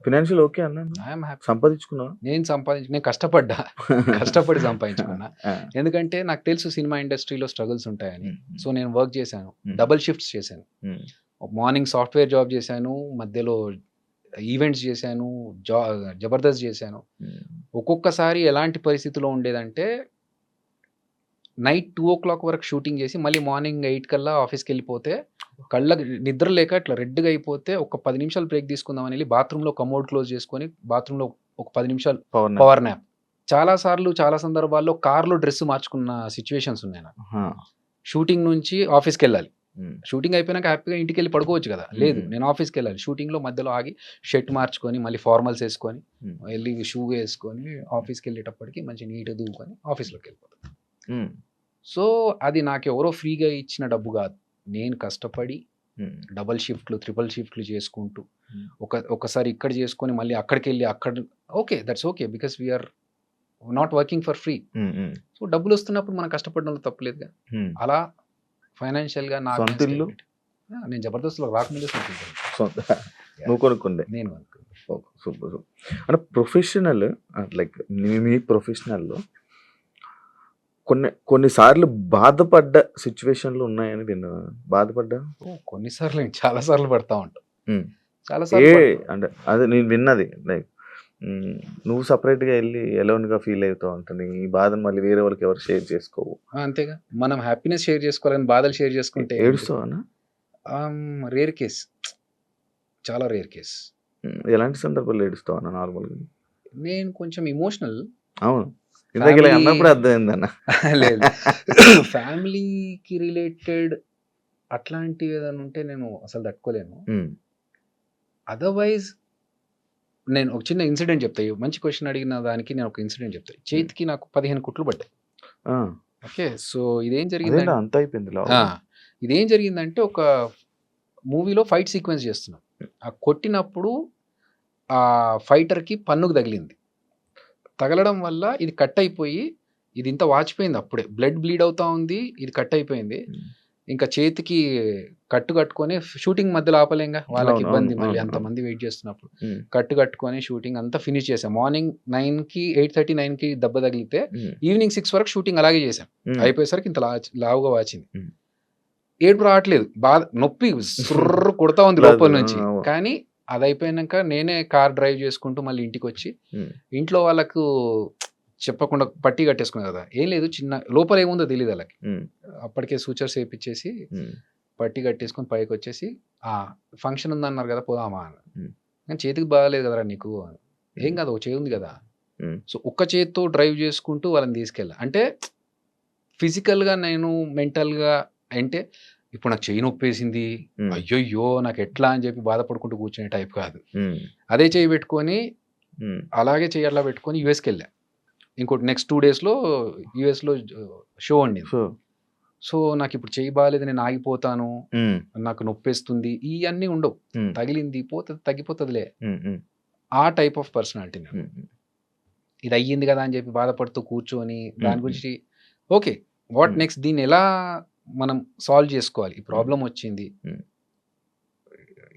Financial okay అన్నా? I'm happy. సంపాదించుకున్నావా? నేను కష్టపడ్డా. కష్టపడి సంపాదించుకున్నా. ఆ! ఎందుకంటే నాకు తెలుసు సినిమా ఇండస్ట్రీలో స్ట్రగుల్స్ ఉంటాయని. హ్మ్. సో నేను వర్క్ చేశాను. హ్మ్. డబుల్ షిఫ్ట్స్ చేశాను. హ్మ్. మార్నింగ్ సాఫ్ట్‌వేర్ జాబ్ చేశాను. మధ్యలో ఈవెంట్స్ చేశాను. జబర్దస్త్ చేశాను. హ్మ్. ఒక్కొక్కసారి ఎలాంటి పరిస్థితిలో ఉండేదంటే నైట్ 2:00 వరకు షూటింగ్ చేసి మళ్ళీ మార్నింగ్ 8 కల్లా ఆఫీస్‌కెళ్ళిపోతే కళ్ళకి నిద్ర లేక ఇట్లా రెడ్‌గా అయిపోతే ఒక 10 నిమిషాలు బ్రేక్ తీసుకుందామని వెళ్ళి బాత్రూమ్‌లో కమోడ్ క్లోజ్ చేసుకొని బాత్రూమ్‌లో ఒక 10 నిమిషాలు పవర్ న్యాప్. చాలా సందర్భాల్లో కార్‌లో డ్రెస్ మార్చుకున్న సిట్యుయేషన్స్ ఉన్నాయి నాకు. ఆహా! షూటింగ్ నుంచి ఆఫీస్‌కెళ్ళాలి. హ్మ్. షూటింగ్ అయిపోయినాక హ్యాపీగా ఇంటికెళ్ళి పడుకోవచ్చు కదా! లేదు, నేను ఆఫీస్‌కెళ్ళాలి. షూటింగ్‌లో మధ్యలో ఆగి షర్ట్ మార్చుకొని మళ్ళీ ఫార్మల్స్ ఏసుకొని హ్మ్. వెళ్ళి షూ ఏసుకొని ఆఫీస్‌కెళ్ళేటప్పటికి మంచిగా నీట్‌గా దువ్వుకొని ఆఫీస్‌లోకెళ్ళిపోతా. హ్మ్. సో, అది నాకెవరో ఫ్రీగా ఇచ్చిన డబ్బు గాదు. నేను కష్టపడి హ్మ్. డబుల్ షిఫ్ట్‌లు, ట్రిపుల్ షిఫ్ట్‌లు చేసుకుంటూ హ్మ్. ఒకసారి ఇక్కడ చేసుకొని మళ్ళీ అక్కడికెళ్ళి okay. That's okay. Because we are not working for free. Hmm. Hmm. So, డబ్బులొస్తున్నప్పుడు మనం కష్టపడడంలో తప్పులేదుగా. హ్మ్. అలా ఫైనాన్షియల్‌గా నాకు నేను సొంత ఇల్లు? స్టెబిలిటీ. నేను జబర్దస్త్‌లో రాకముందే సొంత ఇల్లు. సొంత యాహ్! నువ్వు కొనుక్కుందే. నేను కొనుక్కున్నా. ఓకే. సూపర్. సూపర్. అంటే ప్రొఫెషనల్ లైక్ మీ ప్రొఫెషనల్‌లో కొన్ని సార్లు బాధపడ్డ సిట్యుయేషన్‌లు ఉన్నాయని విన్నాను. బాధపడ్డా? కొన్ని సార్లు ఏంటి, చాలా సార్లు పడతా ఉంటాం. హ్మ్. చాలా ఏ సార్లు పడతాం. అంటే అదే నేను విన్నది లైక్ నువ్వు సెపరేట్‌గా ఎళ్లి ఎలోన్‌గా ఫీల్ అవుతావు అంట. నీ బాధను మళ్ళీ వేరే వాళ్ళకి ఎవరు షేర్ చేసుకోవు. అంతేగా. మనం హ్యాపీనెస్ షేర్ చేసుకోవాలని బాధలు షేర్ చేసుకుంటే ఏంటి? ఏడుస్తావానా? Rare case. చాలా రేర్ కేస్. ఎలాంటి సందర్భాల్లో ఏడుస్తావన్నా నార్మల్‌గా? నేను కొంచెం ఎమోషనల్. అవును. ఇందాక ఇలా ఫ్యామిలీ అన్నప్పుడే అర్థమైందన్న. లేదు. ఫ్యామిలీకి రిలేటెడ్ అట్లాంటివి ఏదైనా ఉంటే నేను అసలు తట్టుకోలేను. హ్మ్. అదర్‌వైజ్ నేను ఒక చిన్న ఇన్సిడెంట్ చెప్తా. ఈ మంచి క్వెషన్ అడిగిన దానికి నేను ఒక ఇన్సిడెంట్ చెప్తా. చేతికి నాకు 15 కుట్లు పడ్డాయి. ఆ! ఓకే. సో, ఇదేం అదేంటా జరిగిందంటే అంత అయిపోయింది ఆ! లావుగా? ఇదేం జరిగిందంటే ఒక మూవీలో ఫైట్ సీక్వెన్స్ చేస్తున్నాం. ఆ కొట్టినప్పుడు ఆ ఫైటర్‌కి పన్నుకు తగిలింది. తగలడం వల్ల ఇది కట్ అయిపోయి ఇది ఇంత వాచిపోయింది అప్పుడే. బ్లడ్ బ్లీడ్ అవుతా ఉంది. ఇది కట్ అయిపోయింది. హ్మ్. ఇంకా చేతికి కట్టు కట్టుకొని షూటింగ్ మధ్యలో ఆపలేంగా. వాళ్ళకి అవును. ఇబ్బంది మళ్ళీ అవును. అవును. అంతమంది వెయిట్ చేస్తున్నప్పుడు. హ్మ్. కట్టు కట్టుకొని షూటింగ్ అంతా ఫినిష్ చేశాం. మార్నింగ్ 9కి 8:30, 9కి దెబ్బ తగిలితే హ్మ్. ఈవినింగ్ 6 వరకు షూటింగ్ అలాగే చేశాం. హ్మ్. అయిపోయేసరికి ఇంత లావుగా వాచింది. హ్మ్. ఏడుపు రావట్లేదు. బాధ నొప్పి సుర్ర్ కొడతా ఉంది బ్లడ్ లోపల ఆ! నుంచి. అవును. కానీ అదయిపోయినంక నేనే కార్ డ్రైవ్ చేసుకుంటూ మళ్ళీ ఇంటికొచ్చి హ్మ్. ఇంట్లో వాళ్ళకు చెప్పకుండా పట్టీ కట్టేసుకున్నా కదా! ఏం లేదు, చిన్న లోపల ఏముందో తెలీదు ఆళ్ళకి. హ్మ్. అప్పటికే సూచర్స్ ఏపిచ్చేసి హ్మ్. పట్టీ కట్టేసుకొని పైకొచ్చేసి ఫంక్షన్ ఉందన్నారు కదా! పోదామా అన్నారు. హ్మ్. కానీ చేతికి బాగాలేదు కదరా నీకు. ఏం హ్మ్. కాదు, ఒక చెయ్యి ఉంది కదా! హ్మ్. సో, ఒక్క చేత్తో డ్రైవ్ చేసుకుంటూ వాళ్ళని తీసుకెళ్ళా. అంటే ఫిజికల్‌గా నేను మెంటల్‌గా అంటే ఇప్పుడు నాకు చెయ్యి నొప్పేసింది. హ్మ్. అయ్యయ్యో! నాకెట్లా అని చెప్పి బాధపడుకుంటూ కూర్చునే టైప్ కాదు. హ్మ్. అదే చెయ్యి పెట్టుకొని హ్మ్. అలాగే చెయ్యి అట్లా పెట్టుకొని యూఎస్‌కెళ్ళా. ఇంకోటి నెక్స్ట్ 2 డేస్‌లో యూఎస్‌లో షో ఉండింది. సో సో, నాకిప్పుడు చెయ్యి బాలేదు, నేను ఆగిపోతాను, హ్మ్. నాకు నొప్పేస్తుంది, ఇయన్నీ ఉండవు. హ్మ్. తగిలింది పోతది, తగ్గిపోతదిలే. హ్మ్. హ్మ్. ఆ టైప్ ఆఫ్ పర్సనాలిటీ నేను. హ్మ్. ఇది అయ్యింది కదా! అని చెప్పి బాధపడుతూ కూర్చొని దాని హ్మ్. గురించి ఓకే. వాట్ హ్మ్. నెక్స్ట్, దీన్నెలా మనం సాల్వ్ చేసుకోవాలి? ఈ ప్రాబ్లమ్ వచ్చింది. హ్మ్.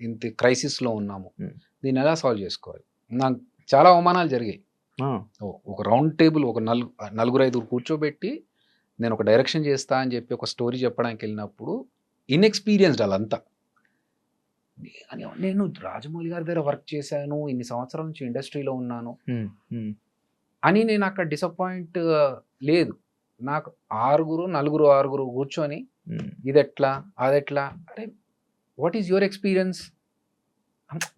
ఇంత క్రైసిస్‌లో ఉన్నాము. హ్మ్. దీన్నెలా సాల్వ్ చేసుకోవాలి? నాకు చాలా అవమానాలు జరిగాయి. ఆ! ఒక రౌండ్ టేబుల్ ఒక నలుగురు, ఐదుగురు కూర్చోబెట్టి నేను ఒక డైరెక్షన్ చేస్తా అని చెప్పి ఒక స్టోరీ చెప్పడానికెళ్ళినప్పుడు ఇన్‌ఎక్స్‌పీరియన్స్‌డ్ ఆళ్ళంతా. నేను రాజమౌళి గారి దగ్గర వర్క్ చేశాను. ఇన్ని సంవత్సరాల నుంచి ఇండస్ట్రీలో ఉన్నాను హ్మ్. హ్మ్. అని నేను అక్కడ డిసప్పాయింట్ లేదు. నాకు ఆరుగురు కూర్చొని హ్మ్. ఇదెట్లా? అదెట్లా? అరే! What is your experience?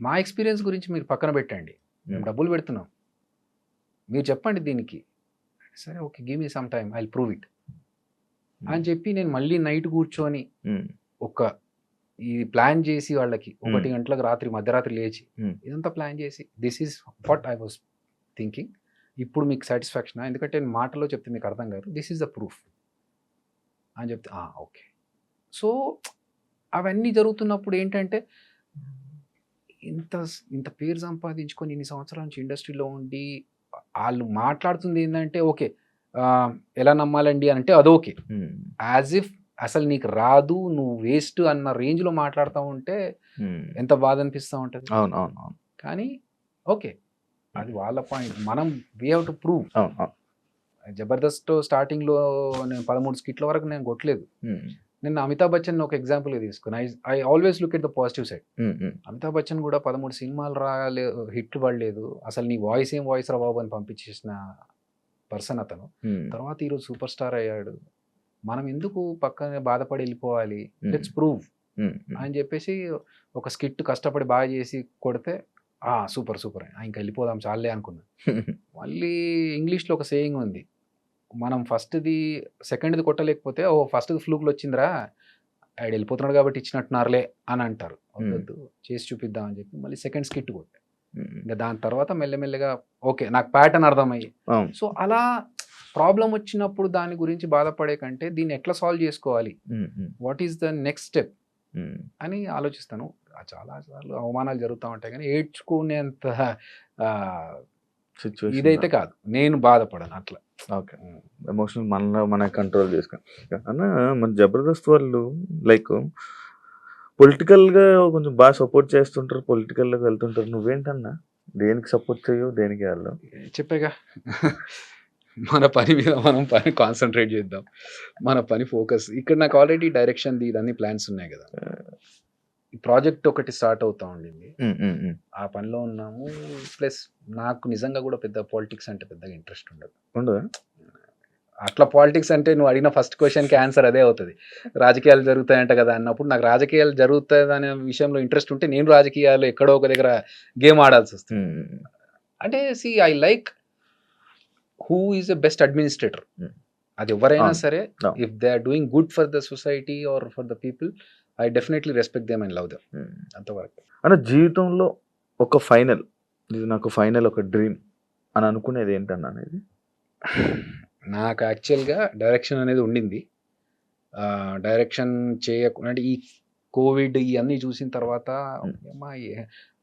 మా ఎక్స్‌పీరియన్స్ గురించి మీరు పక్కన పెట్టండి. మేము హ్మ్. డబ్బులు పెడుతున్నాం. మీరు చెప్పండి దీనికి. సరే okay. Give me some time. I will prove it అని చెప్పి నేను మళ్ళీ నైట్ కూర్చొని హ్మ్. ఒక ఇది ప్లాన్ చేసి వాళ్ళకి హ్మ్. 1 గంటలకు మధ్యరాత్రి లేచి హ్మ్. ఇదంతా ప్లాన్ చేసి this is what I was thinking. ఇప్పుడు మీకు సాటిస్ఫాక్షనా? ఎందుకంటే నేను మాటల్లో చెప్తే మీకు అర్థం కాదు. దిస్ ఈస్ ద ప్రూఫ్ అని చెప్తే ఓకే. సో, అవన్నీ జరుగుతున్నప్పుడు ఏంటంటే ఇంత పేరు సంపాదించుకొని ఇన్ని సంవత్సరాల నుంచి ఇండస్ట్రీలో ఉండి ఆళ్ళు మాట్లాడుతుంది ఏందంటే ఓకే. ఎలా నమ్మాలండి అంటే అదోకే. హ్మ్. యాస్ ఇఫ్ అసలు నీకు రాదు, నువ్వు వేస్ట్ అన్న రేంజ్‌లో మాట్లాడుతా ఉంటే హ్మ్. ఎంత బాధ అనిపిస్తా ఉంటది. అవును. అవును. అవును. కానీ ఓకే. అది వాళ్ళ పాయింట్. మనం వి హావ్ టు ప్రూవ్. అవును. అవును. జబర్దస్త్ స్టార్టింగ్‌లో నేను 13 స్కిట్‌ల వరకు నేను కొట్టలేదు. హ్మ్. నిన్న అమితాబ్ బచ్చన్ ఒక ఎగ్జాంపుల్‌గా తీసుకున్నా. I always look at the positive side. హ్మ్. హ్మ్. అమితాబ్ బచ్చన్ కూడా 13 సినిమాలు హిట్లు పడలేదు. అసలు నీ వాయిస్ ఏం వాయిస్ రా బాబు అని పంపించేసిన పర్సన్ అతను. హ్మ్. తర్వాత ఈరోజు సూపర్ స్టార్ అయ్యాడు. మనం ఎందుకు పక్కనే బాధపడి వెళ్ళిపోవాలి? హ్మ్. లెట్స్ ప్రూవ్ హ్మ్. హ్మ్. అని చెప్పేసి ఒక స్కిట్ కష్టపడి బాగా చేసి కొడితే సూపర్ సూపర్ ఇంక వెళ్ళిపోదాం చాలులే అనుకున్నా. మళ్ళీ ఇంగ్లీష్‌లో ఒక సేయింగ్ ఉంది. మనం ఫస్ట్‌ది, సెకండ్‌ది కొట్టలేకపోతే ఫస్ట్‌ది ఫ్లూక్‌లో వచ్చిందిరా ఆడు వెళ్ళిపోతున్నాడు కాబట్టి ఇచ్చినట్టున్నారులే అని అంటారు. వద్దొద్దు చేసి చూపిద్దాం అని చెప్పి మళ్ళీ సెకండ్ స్కిట్ కొట్టా. హ్మ్. ఇంక దాని తర్వాత మెల్లమెల్లగా ఓకే. నాకు ప్యాటర్న్ అర్థమయ్యి. అవును. సో, అలా ప్రాబ్లమ్ వచ్చినప్పుడు దాని గురించి బాధపడే కంటే దీన్ని ఎట్లా సాల్వ్ చేసుకోవాలి? హ్మ్. హ్మ్. What is the next step హ్మ్. అని ఆలోచిస్తాను. చాలా సార్లు అవమానాలు జరుగుతా ఉంటాయి గానీ ఏడ్చుకునేంత ఆహ్, సిట్యుయేషన్ ఇదైతే కాదు. నేను బాధపడను అట్లా. ఓకే. ఎమోషనల్ మనలో మనం కంట్రోల్ చేసుకోవాలి. అన్న మన జబర్దస్త్ వాళ్ళు లైక్ పొలిటికల్‌గా కొంచెం బాగా సపోర్ట్ చేస్తుంటారు. పొలిటికల్‌లోకి వెళ్తుంటారు. నువ్వేంటన్నా? దేనికి సపోర్ట్ చెయ్యవు? దేనికి వెళ్ళవు? చెప్పాగా. మన పని మీద మనం కాన్సంట్రేట్ చేద్దాం. మన పని ఫోకస్. ఇక్కడ నాకు ఆల్రెడీ డైరెక్షన్‌ది ఇదన్నీ ప్లాన్స్ ఉన్నాయి గదా! ఈ ప్రాజెక్ట్ ఒకటి స్టార్ట్ అవుతా ఉండింది. హ్మ్. హ్మ్. హ్మ్. ఆ పనిలో ఉన్నాము. ప్లస్ నాకు నిజంగా గూడా పెద్ద పాలిటిక్స్ అంటే పెద్దగా ఇంట్రెస్ట్ ఉండదు. ఉండదా? అట్లా పాలిటిక్స్ అంటే నువ్వు అడిగిన ఫస్ట్ క్వెషన్‌కి ఆన్సర్ అదే అవుతది. రాజకీయాలు జరుగుతాయంట గదా! అన్నప్పుడు నాకు రాజకీయాలు జరుగుతాయనే విషయంలో ఇంట్రెస్ట్ ఉంటే నేను రాజకీయాల్లో ఎక్కడో ఒక దగ్గర గేమ్ ఆడాల్సొస్తది. హ్మ్. అంటే I like who is the best administrator. Hmm. అది ఎవరైనా అవును. సరే అవును. If they are doing good for the society or for the people I definitely respect them and love them. Hmm. అంతవరకు. అన్న జీవితంలో ఒక ఫైనల్ ఇది నాకు ఫైనల్ ఒక డ్రీమ్ అని అనుకునేది ఏంటన్నా అనేది? నాకు యాక్చువల్‌గా డైరెక్షన్ అనేది ఉండింది. డైరెక్షన్ అంటే ఈ కోవిడ్ ఇయన్నీ చూసిన తర్వాత హ్మ్. యమ్మా!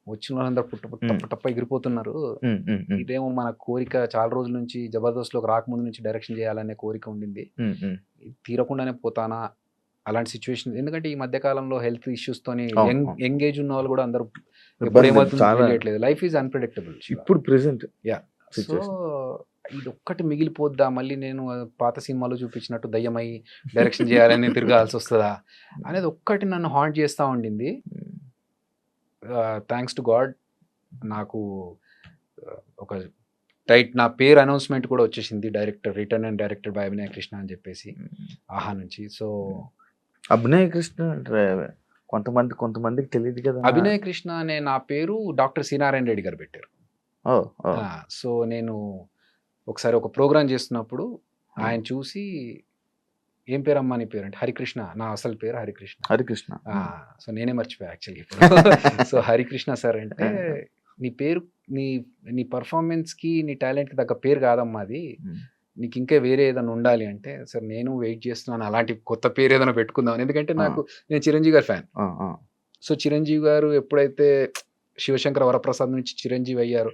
వచ్చిన వాళ్ళందరూ హ్మ్. టప్ప ఎగిరిపోతున్నారు. హ్మ్. హ్మ్. హ్మ్. ఇదేమో మన కోరిక చాలా రోజుల నుంచి జబర్దస్త్‌లోకి రాకముందు నుంచి డైరెక్షన్ చేయాలనే కోరిక ఉండింది. హ్మ్. హ్మ్. ఇది తీరకుండానే పోతానా? అలాంటి సిట్యుయేషన్ ఎందుకంటే ఈ మధ్య కాలంలో హెల్త్ ఇష్యూస్‌తోని అవును. అవును. యంగ్ ఏజ్ ఉన్నవాళ్ళు కూడా అందరూ ఎప్పుడు ఇబ్బంది ఏమవుతుందో చాలా తెలియట్లేదు. Life is unpredictable Shiva. ఇప్పుడు ప్రెజెంట్ యాహ్! So, situation. ఇదొక్కటి మిగిలిపోద్దా? మళ్ళీ నేను పాత సినిమాలో చూపించినట్టు దయ్యమై డైరెక్షన్ చేయాలని తిరగాల్సొస్తదా? అనేది ఒక్కటి నన్ను హాంట్ చేస్తా ఉండింది. థాంక్స్ టు గాడ్ నాకు ఒక నా పేరు అనౌన్స్‌మెంట్ కూడా వచ్చేసింది. Return and directed by Abhinay Krishna అని చెప్పేసి 'ఆహా' నుంచి. సో, అభినయ్ కృష్ణ అంటే కొంతమందికి తెలీదు కదా! అభినయ్ కృష్ణ అనే నా పేరు డాక్టర్ సి. నారాయణ రెడ్డి గారు పెట్టారు. ఓహ్! ఓహ్! సో, నేను ఒకసారి ఒక ప్రోగ్రామ్ చేస్తున్నప్పుడు ఆయన హ్మ్. చూసి "ఏం పేరమ్మా నీ పేరు?" అంటే హరికృష్ణ. నా అసలు పేరు హరికృష్ణ. హరికృష్ణ. సో, నేనే మర్చిపోయా యాక్చువల్‌గా ఇప్పుడు. సో, హరికృష్ణ సార్ అంటే, "నీ పేరు నీ నీ పెర్ఫార్మన్స్‌కి, నీ టాలెంట్‌కి తగ్గ పేరు కాదమ్మా అది. హ్మ్. నీకు ఇంకా వేరే ఏదైనా ఉండాలి" అంటే, సార్ నేను వెయిట్ చేస్తున్నాను అలాంటి కొత్త పేరు ఏదైనా పెట్టుకుందామని. ఎందుకంటే ఆ! నేను చిరంజీవి గారి ఫ్యాన్. ఆ! ఆ! సో, చిరంజీవి గారు ఎప్పుడైతే శివశంకర వరప్రసాద్ నుంచి చిరంజీవి అయ్యారో,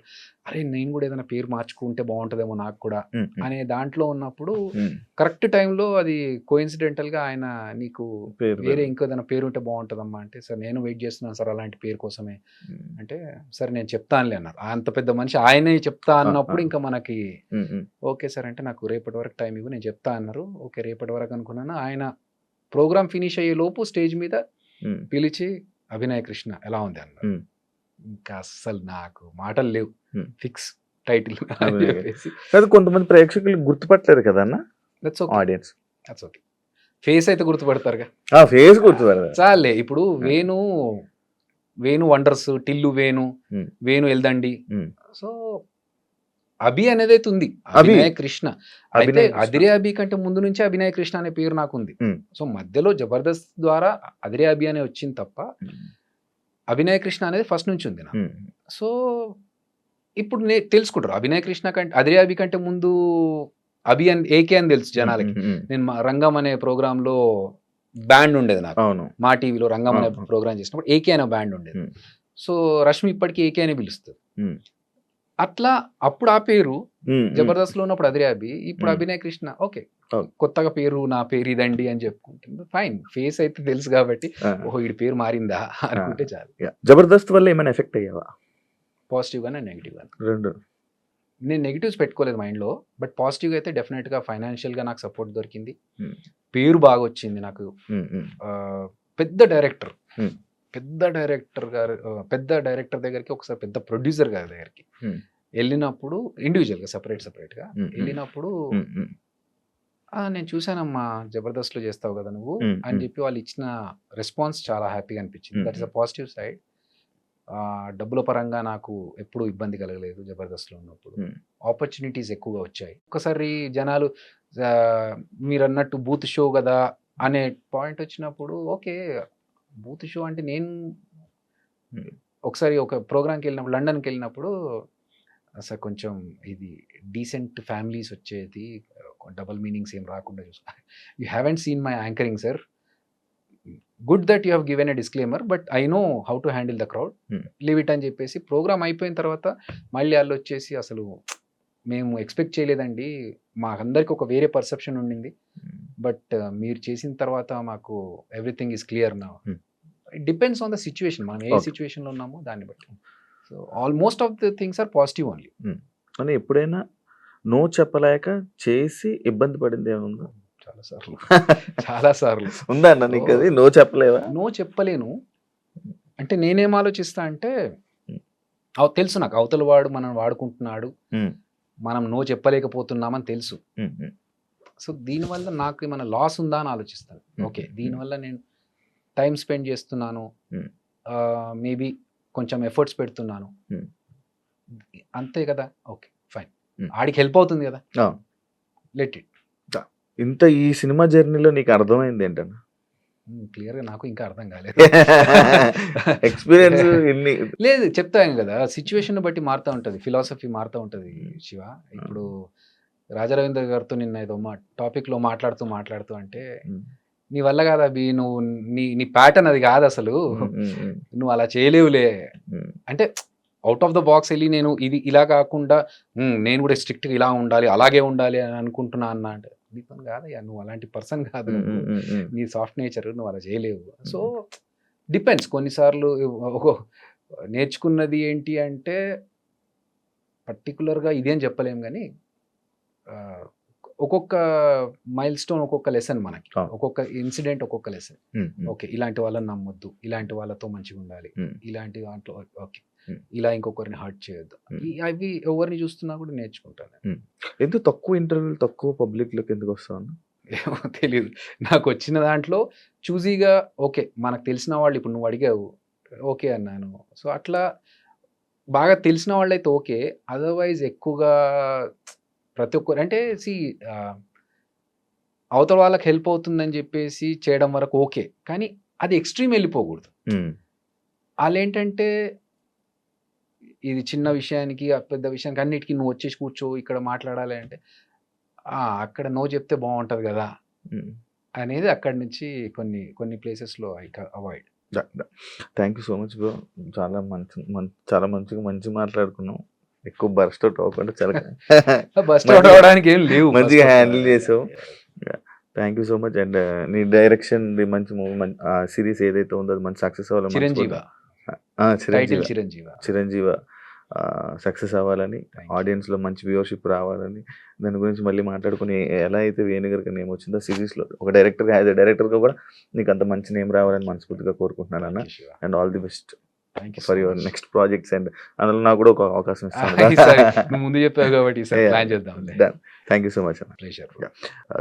అరే! నేను కూడా ఏదైనా పేరు మార్చుకుంటే బావుంటదేమో నాకు కూడా హ్మ్. హ్మ్. అనే దాంట్లో ఉన్నప్పుడు హ్మ్. కరెక్ట్ టైంలో అది కోయిన్సిడెంటల్‌గా ఆయన నీకు వేరే పేరు. ఇంకేదైనా పేరుంటే బావుంటదమ్మా అంటే, సార్ నేను వెయిట్ చేస్తున్నాను సార్ అలాంటి పేరు కోసమే. హ్మ్. అంటే, సరే నేను చెప్తానులే అన్నారు. అంత పెద్ద మనిషి ఆయనే చెప్తా ఆ! అన్నప్పుడు ఆ! ఇంకా మనకి హ్మ్. హ్మ్. ఓకే సార్ అంటే నాకు రేపటి వరకు టైం ఇవ్వు నేను చెప్తా అన్నారు. ఓకే రేపటి వరకు అనుకున్నాను. ఆయన ప్రోగ్రామ్ ఫినిష్ అయ్యేలోపు స్టేజ్ మీద హ్మ్. పిలిచి అభినయ్ కృష్ణ ఎలా ఉంది అన్నారు. హ్మ్. ఇంకా అస్సలు నాకు మాటలు లేవు. హ్మ్. ఫిక్స్ టైటిల్ అని అభినయ్ చెప్పేసి కాదు కొంతమంది ప్రేక్షకులు గుర్తుపట్టలేరు కదన్నా that's okay. Audience. That's okay. Face అయితే గుర్తుపడతారుగా. ఆ! ఫేస్ గుర్తుపడతారు. చాల్లే ఇప్పుడు ఆ! వేణు వండర్స్, టిల్లు వేణు, హ్మ్. వేణు ఎల్దండి. హ్మ్. సో, అభి అనేదైతే ఉంది. అభి. అభినయ కృష్ణ. అయితే అభినయ్ కృష్ణ. అదిరే అభి కంటే ముందు నుంచే అభినయ కృష్ణ అనే పేరు నాకుంది. హ్మ్. సో, మధ్యలో జబర్దస్త్ ద్వారా అదిరే అభి అనే వచ్చింది తప్ప, హ్మ్. అభినయ కృష్ణ అనేది ఫస్ట్ నుంచి ఉంది నాకు. హ్మ్. సో, ఇప్పుడు తెలుసుకుంటారు. అభినయ కృష్ణ కంటే అదిరే అభి కంటే ముందు అభి అని ఏకే అని తెలుసు హ్మ్. జనాలకి. హ్మ్. హ్మ్. నేను రంగం అనే ప్రోగ్రామ్‌లో బ్యాండ్ ఉండేది నాకు. అవును. మా టీవీలో రంగం అనే ఆ! ప్రోగ్రామ్ చేసినప్పుడు ఏకే అనే బ్యాండ్ ఉండేది. హ్మ్. సో, రష్మి ఇప్పటికి ఏకే అనే పిలుస్తది. హ్మ్. అట్లా అప్పుడు ఆ పేరు హ్మ్. హ్మ్. జబర్దస్త్‌లో ఉన్నప్పుడు అదిరే అభి. ఇప్పుడు హ్మ్. అభినయ్ కృష్ణ ఓకే. ఓకే. కొత్తగా పేరు నా పేరు ఇదండి అని చెప్పుకుంటుంది. ఫైన్. ఫేస్ అయితే తెలుసు కాబట్టి ఆ! ఓహో! ఈడి పేరు మారిందా ఆ! అనుకుంటే చాలు. యాహ్! జబర్దస్త్ వల్ల ఏమైనా ఎఫెక్ట్ అయ్యావా? పాజిటివ్ గానే నెగిటివ్ గానే. రెండు. నేను నెగిటివ్స్ పెట్టుకోలేదు మైండ్లో, బట్ పాజిటివ్గా అయితే డెఫినెట్గా ఫైనాన్షియల్గా నాకు సపోర్ట్ దొరికింది, Hmm. పేరు బాగా వచ్చింది నాకు. ఆ, పెద్ద డైరెక్టర్ Hmm. పెద్ద డైరెక్టర్ గారు పెద్ద డైరెక్టర్ దగ్గరికి ఒకసారి పెద్ద ప్రొడ్యూసర్ గారి దగ్గరికి Hmm. వెళ్ళినప్పుడు ఇండివిజువల్గా సపరేట్గా Hmm. వెళ్ళినప్పుడు నేను చూశానమ్మా జబర్దస్త్లో చేస్తావు కదా నువ్వు Hmm. అని చెప్పి వాళ్ళు ఇచ్చిన రెస్పాన్స్ చాలా హ్యాపీగా అనిపించింది. That is a positive side. డబ్బుల పరంగా నాకు ఎప్పుడూ ఇబ్బంది కలగలేదు జబర్దస్త్లో ఉన్నప్పుడు. Hmm. ఆపర్చునిటీస్ ఎక్కువగా వచ్చాయి. ఒకసారి జనాలు ఆ, మీరు అన్నట్టు బూత్ షో కదా అనే పాయింట్ వచ్చినప్పుడు ఓకే, బూత్ షో అంటే నేను Hmm. ఒకసారి ఒక ప్రోగ్రామ్కి వెళ్ళినప్పుడు లండన్కి వెళ్ళినప్పుడు అసలు కొంచెం ఇది డీసెంట్ ఫ్యామిలీస్ వచ్చేది, డబల్ మీనింగ్స్ ఏం రాకుండా చూసుకో. You haven't seen my anchoring sir, good that you have given a disclaimer, but I know how to handle the crowd, Hmm. Leave it అని చెప్పేసి ప్రోగ్రామ్ అయిపోయిన తర్వాత మళ్ళీ వాళ్ళు వచ్చేసి అసలు మేము ఎక్స్పెక్ట్ చేయలేదండి, మాకందరికి ఒక వేరే పర్సెప్షన్ ఉండింది, బట్ మీరు చేసిన తర్వాత మాకు ఎవ్రీథింగ్ ఈస్ క్లియర్ నా. Hmm. It depends on the situation, మనం ఏ Okay. సిచ్యువేషన్లో ఉన్నామో దాన్ని బట్టి. So almost of the things are positive only. అని ఎప్పుడైనా నో చెప్పలేక చేసి ఇబ్బంది పడింది ఏముందా? చాలాసార్లు చాలాసార్లు ఉందా అన్న నీకు అది నో చెప్పలేవా? నో చెప్పలేను. అంటే నేనేం ఆలోచిస్తా అంటే తెలుసు నాకు అవతల వాడు మనం వాడుకుంటున్నాడు, Hmm. మనం నో చెప్పలేకపోతున్నామని తెలుసు. Hmm. Hmm. సో దీనివల్ల నాకు ఏమైనా లాస్ ఉందా అని ఆలోచిస్తాను. ఓకే, దీనివల్ల నేను టైం స్పెండ్ చేస్తున్నాను, Hmm. మేబీ కొంచెం ఎఫర్ట్స్ పెడుతున్నాను, Hmm. అంతే కదా, ఓకే ఫైన్, Hmm. ఆడికి హెల్ప్ అవుతుంది కదా, Ah. Let it. ఇంత ఈ సినిమా జర్నీలో నీకు అర్థమైంది ఏంటన్నా? క్లియర్గా నాకు ఇంకా అర్థం కాలేదు. ఎక్స్పీరియన్స్ ఇన్ని లేదు, చెప్తాను కదా, సిచ్యువేషన్ బట్టి మారుతూ ఉంటుంది, ఫిలాసఫీ మారుతూ ఉంటుంది శివ. ఇప్పుడు రాజారవీంద్ర గారితో నిన్న ఏదో టాపిక్లో మాట్లాడుతూ అంటే నీ వల్ల కాదు అభి, నువ్వు నీ ప్యాటర్న్ అది కాదు అసలు, నువ్వు అలా చేయలేవులే అంటే అవుట్ ఆఫ్ ద బాక్స్ వెళ్ళి నేను ఇది ఇలా కాకుండా నేను కూడా స్ట్రిక్ట్గా ఇలా ఉండాలి అలాగే ఉండాలి అని అనుకుంటున్నా అన్న అంటే నీ పని కాదయ్యా, నువ్వు అలాంటి పర్సన్ కాదు, నీ సాఫ్ట్ నేచర్, నువ్వు అలా చేయలేవు. సో డిపెండ్స్, కొన్నిసార్లు నేర్చుకున్నది ఏంటి అంటే పర్టికులర్గా ఇదేం చెప్పలేం కానీ ఒక్కొక్క మైల్ స్టోన్ ఒక్కొక్క లెసన్ మనకి, ఒక్కొక్క ఇన్సిడెంట్ ఒక్కొక్క లెసన్. ఓకే, ఇలాంటి వాళ్ళని నమ్మొద్దు, ఇలాంటి వాళ్ళతో మంచిగా ఉండాలి, ఇలాంటి దాంట్లో ఓకే ఇలా ఇంకొకరిని హర్ట్ చేయొద్దు, అవి ఎవరిని చూస్తున్నా కూడా నేర్చుకుంటాను. ఎందుకు తక్కువ ఇంటర్వ్యూలు తక్కువ పబ్లిక్లోకి ఎందుకు వస్తాను ఏమో తెలియదు, నాకు వచ్చిన దాంట్లో చూజీగా ఓకే మనకు తెలిసిన వాళ్ళు, ఇప్పుడు నువ్వు అడిగావు ఓకే అన్నాను, సో అట్లా బాగా తెలిసిన వాళ్ళు అయితే ఓకే, అదర్వైజ్ ఎక్కువగా ప్రతి ఒక్కరు అంటే అవతల వాళ్ళకి హెల్ప్ అవుతుందని చెప్పేసి చేయడం వరకు ఓకే, కానీ అది ఎక్స్ట్రీమ్ వెళ్ళిపోకూడదు. వాళ్ళు ఏంటంటే ఇది చిన్న విషయానికి పెద్ద విషయానికి అన్నిటికీ నువ్వు వచ్చేసి కూర్చో ఇక్కడ మాట్లాడాలి అంటే అక్కడ నో చెప్తే బాగుంటుంది కదా అనేది అక్కడి నుంచి కొన్ని ప్లేసెస్లో I avoid. Thank you so much bro, చాలా మంచిగా మాట్లాడుకున్నాం, ఎక్కువ బర్స్ట్ అవుట్ అవ్వకుండా చాలా బస్ట్ అవుట్ అవడానికి ఏం లేవు, మంచిగా హ్యాండిల్ చేసావు. Thank you so much. And నీ డైరెక్షన్ మంచి మూవీ సిరీస్ ఏదైతే ఉందో అది మంచి సక్సెస్ అవ్వాలని చిరంజీవ సక్సెస్ అవ్వాలని, ఆడియన్స్లో మంచి వ్యూవర్షిప్ రావాలని, దాని గురించి మళ్ళీ మాట్లాడుకుని ఎలా అయితే వేణుగారికి నేమ్ వచ్చిందో సిరీస్లో ఒక డైరెక్టర్గా యాజ్ ఎ డైరెక్టర్గా కూడా నీకు అంత మంచి నేమ్ రావాలని మనస్ఫూర్తిగా కోరుకుంటున్నాను అన్న. And all the best for your next projects. And అందులో నాకు కూడా ఒక అవకాశం ఇస్తాను, ముందు చెప్పావు కాబట్టి ప్లాన్ చేద్దాం. థ్యాంక్ యూ సో మచ్ అన్న.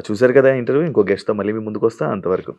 చూసారు కదా ఇంటర్వ్యూ, ఇంకో గెస్ట్తో మళ్ళీ మీ ముందుకు వస్తా, అంతవరకు